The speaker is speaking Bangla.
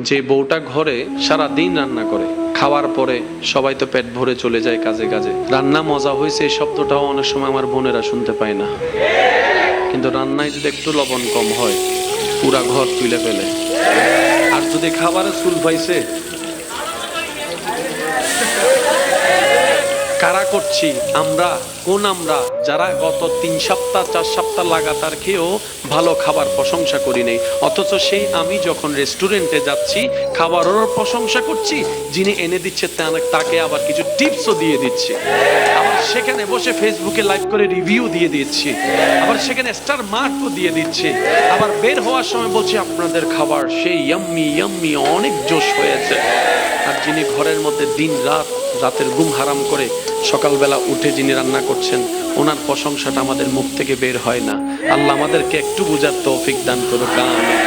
যে বউটা ঘরে সারা দিন রান্না করে, খাওয়ার পরে সবাই তো পেট ভরে চলে যায় কাজে কাজে, রান্না মজা হয়েছে এই শব্দটাও অনেক সময় আমার বোনেরা শুনতে পায় না, কিন্তু রান্নায় যদি একটু লবণ কম হয় পুরা ঘর তুলে ফেলে। আর যদি খাবারে চুল পাইছে, কারা করছি আমরা? কোন আমরা যারা গত 3 সপ্তাহ 4 সপ্তাহ লাগাতার খেয়েও ভালো খাবার প্রশংসা করি নাই, অথচ সেই আমি যখন রেস্টুরেন্টে যাচ্ছি খাবারেরও প্রশংসা করছি, যিনি এনে দিচ্ছে তাকে আবার কিছু টিপসও দিয়ে দিচ্ছি, আবার সেখানে বসে ফেসবুকে লাইভ করে রিভিউ দিয়ে দিচ্ছি, আবার সেখানে স্টার মার্কও দিয়ে দিচ্ছি, আবার বের হওয়ার সময় বলছি আপনাদের খাবার সেই ইয়াম্মি ইয়াম্মি অনেক জোশ হয়েছে। আর যিনি ঘরের মধ্যে দিন রাতের ঘুম হারাম করে সকালবেলা উঠে যিনি রান্না করছেন, ওনার প্রশংসাটা আমাদের মুখ থেকে বের হয় না। আল্লাহ আমাদেরকে একটু বুঝার তৌফিক দান করুক। আমিন।